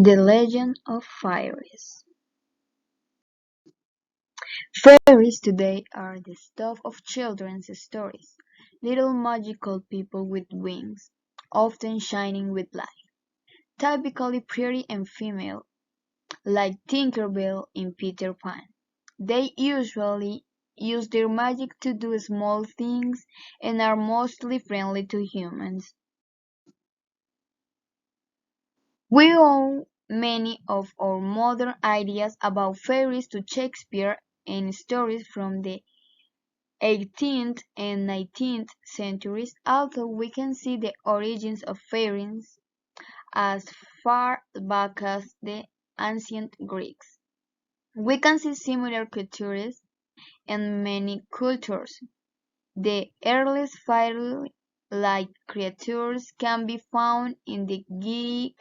The Legend of Fairies. Fairies today are the stuff of children's stories, little magical people with wings, often shining with light, typically pretty and female, like Tinker Bell in Peter Pan. They usually use their magic to do small things and are mostly friendly to humans. We owe many of our modern ideas about fairies to Shakespeare and stories from the 18th and 19th centuries, although we can see the origins of fairies as far back as the ancient Greeks. We can see similar cultures in many cultures. The earliest fairy-like creatures can be found in the Greek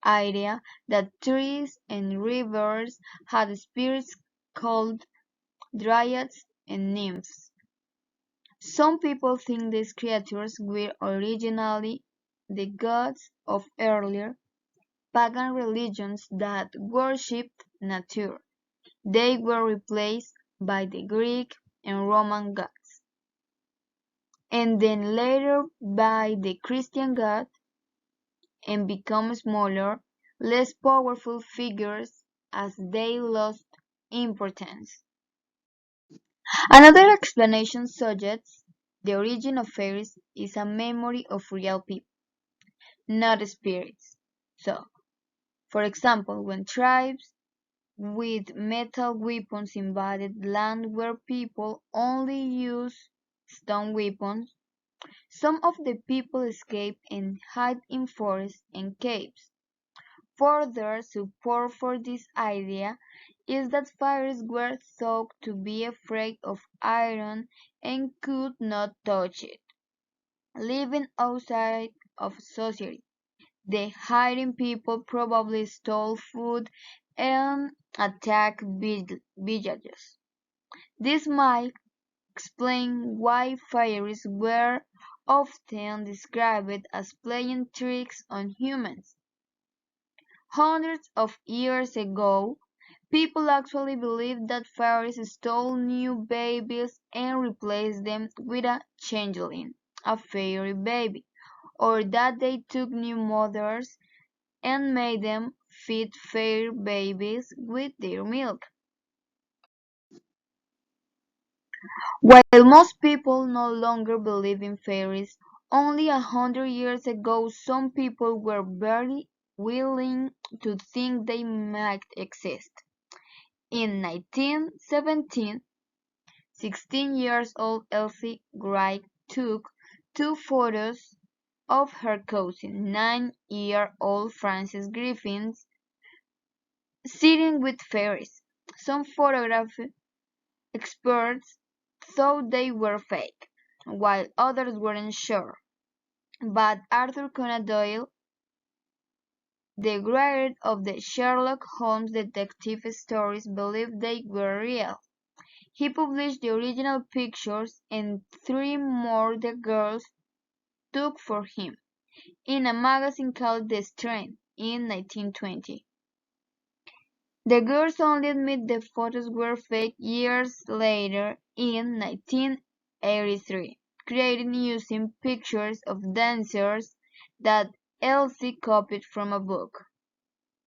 idea that trees and rivers had spirits called dryads and nymphs. Some people think these creatures were originally the gods of earlier pagan religions that worshipped nature. They were replaced by the Greek and Roman gods, and then later by the Christian god, and become smaller, less powerful figures as they lost importance. Another explanation suggests the origin of fairies is a memory of real people, not spirits. So, for example, when tribes with metal weapons invaded land where people only used stone weapons, some of the people escaped and hid in forests and caves. Further support for this idea is that fairies were thought to be afraid of iron and could not touch it, living outside of society. The hiding people probably stole food and attacked villages. This might explain why fairies were often described as playing tricks on humans. Hundreds of years ago, people actually believed that fairies stole new babies and replaced them with a changeling, a fairy baby, or that they took new mothers and made them feed fairy babies with their milk. While most people no longer believe in fairies, only 100 years ago some people were very willing to think they might exist. In 1917, 16-year-old Elsie Wright took two photos of her cousin, 9-year-old Frances Griffin, sitting with fairies. Some photography experts thought they were fake, while others weren't sure. But Arthur Conan Doyle, the writer of the Sherlock Holmes detective stories, believed they were real. He published the original pictures and three more the girls took for him, in a magazine called The Strand in 1920. The girls only admit the photos were fake years later in 1983, created using pictures of dancers that Elsie copied from a book.